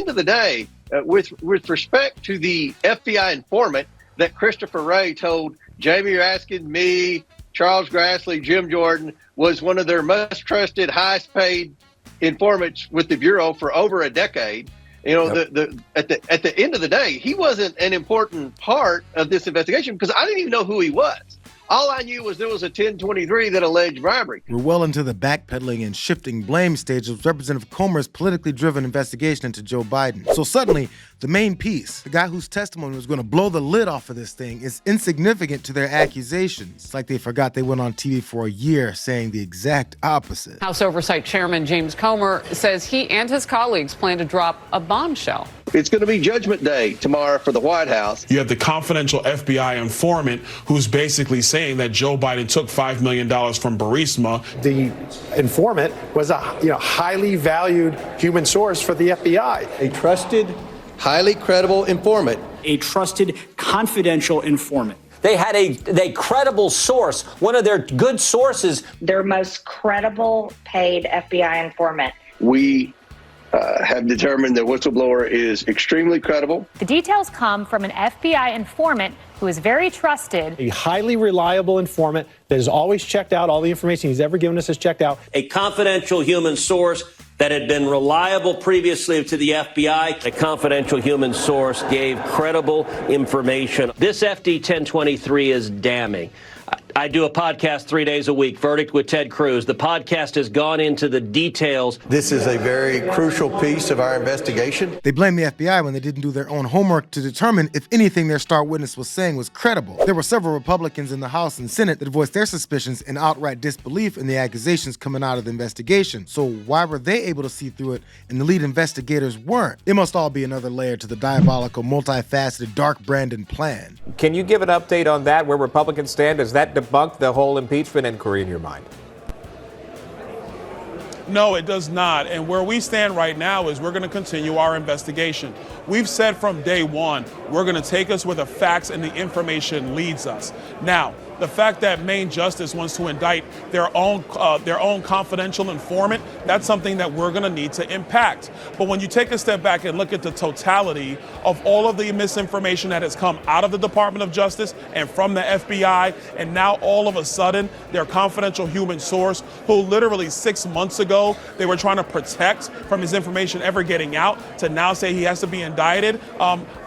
end of the day, with respect to the FBI informant that Christopher Wray told Jamie Raskin, me, Charles Grassley, Jim Jordan, was one of their most trusted, highest paid informants with the Bureau for over a decade. You know, at the end of the day, he wasn't an important part of this investigation because I didn't even know who he was. All I knew was there was a 1023 that alleged bribery. We're well into the backpedaling and shifting blame stage of Representative Comer's politically driven investigation into Joe Biden. So suddenly, the main piece, the guy whose testimony was going to blow the lid off of this thing, is insignificant to their accusations. It's like they forgot they went on TV for a year saying the exact opposite. House Oversight Chairman James Comer says he and his colleagues plan to drop a bombshell. It's going to be Judgment Day tomorrow for the White House. You have the confidential FBI informant who's basically saying that Joe Biden took $5 million from Burisma. The informant was a highly valued human source for the FBI. A trusted, highly credible informant. A trusted, confidential informant. They had a credible source, one of their good sources. Their most credible paid FBI informant. We have determined that whistleblower is extremely credible. The details come from an FBI informant who is very trusted. A highly reliable informant that has always checked out all the information he's ever given us is checked out. A confidential human source that had been reliable previously to the FBI. A confidential human source gave credible information. This FD 1023 is damning. I do a podcast 3 days a week, Verdict with Ted Cruz. The podcast has gone into the details. This is a very crucial piece of our investigation. They blame the FBI when they didn't do their own homework to determine if anything their star witness was saying was credible. There were several Republicans in the House and Senate that voiced their suspicions and outright disbelief in the accusations coming out of the investigation. So why were they able to see through it and the lead investigators weren't? It must all be another layer to the diabolical, multifaceted, dark Brandon plan. Can you give an update on that, where Republicans stand? Does that debunk the whole impeachment inquiry in your mind? No, it does not. And where we stand right now is we're going to continue our investigation. We've said from day one, we're going to take us where the facts and the information leads us. Now, the fact that Maine Justice wants to indict their own confidential informant, that's something that we're going to need to impact. But when you take a step back and look at the totality of all of the misinformation that has come out of the Department of Justice and from the FBI, and now all of a sudden their confidential human source, who literally 6 months ago they were trying to protect from his information ever getting out, to now say he has to be indicted,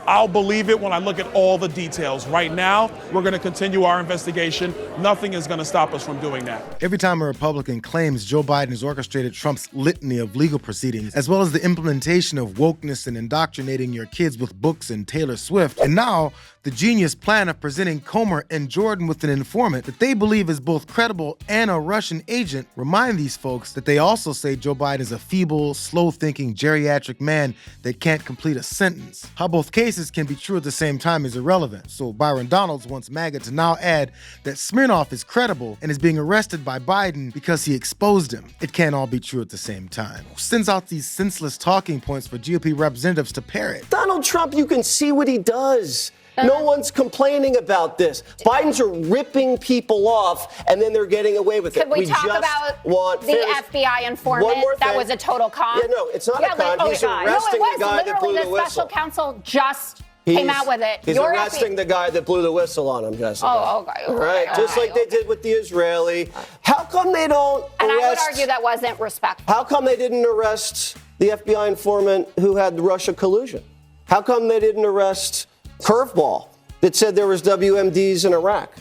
I'll believe it when I look at all the details. Right now, we're going to continue our investigation. Nothing is going to stop us from doing that. Every time a Republican claims Joe Biden has orchestrated Trump's litany of legal proceedings, as well as the implementation of wokeness and indoctrinating your kids with books and Taylor Swift, and now the genius plan of presenting Comer and Jordan with an informant that they believe is both credible and a Russian agent, remind these folks that they also say Joe Biden is a feeble, slow-thinking, geriatric man that can't complete a sentence. How both cases can be true at the same time is irrelevant. So Byron Donalds wants MAGA to now add that Smirnoff is credible and is being arrested by Biden because he exposed him. It can't all be true at the same time. Who sends out these senseless talking points for GOP representatives to parrot? Donald Trump, you can see what he does. No one's complaining about this. Biden's are ripping people off, and then they're getting away with it. Could we talk about the FBI informant? That was a total con? Yeah, no, it's not a con. He's arresting the guy that blew the whistle. The special counsel just came out with it. He's arresting the guy that blew the whistle on him, Jessica. Oh, okay. All right, just like they did with the Israeli. How come they don't arrest? And I would argue that wasn't respectful. How come they didn't arrest the FBI informant who had the Russia collusion? How come they didn't arrest Curveball that said there was WMDs in Iraq?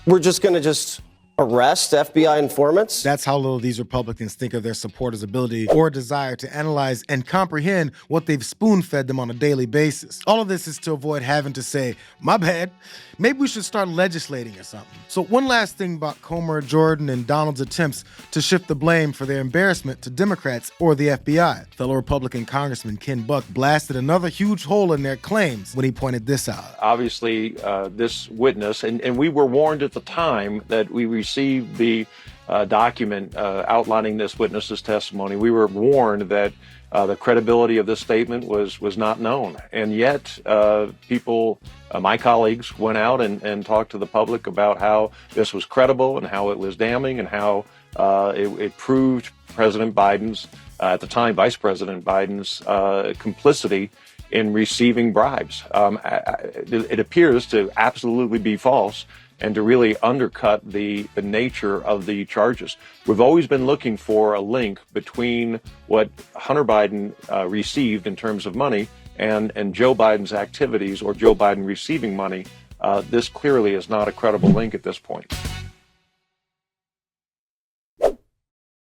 We're just going to arrest FBI informants? That's how little these Republicans think of their supporters' ability or desire to analyze and comprehend what they've spoon-fed them on a daily basis. All of this is to avoid having to say, my bad, maybe we should start legislating or something. So one last thing about Comer, Jordan, and Donald's attempts to shift the blame for their embarrassment to Democrats or the FBI. Fellow Republican Congressman Ken Buck blasted another huge hole in their claims when he pointed this out. Obviously, this witness, and we were warned at the time that we received the document outlining this witness's testimony. We were warned that the credibility of this statement was not known. And yet people, my colleagues, went out and talked to the public about how this was credible and how it was damning and how it proved President Biden's at the time, Vice President Biden's complicity in receiving bribes. It appears to absolutely be false and to really undercut the nature of the charges. We've always been looking for a link between what Hunter Biden received in terms of money and Joe Biden's activities or Joe Biden receiving money. This clearly is not a credible link at this point.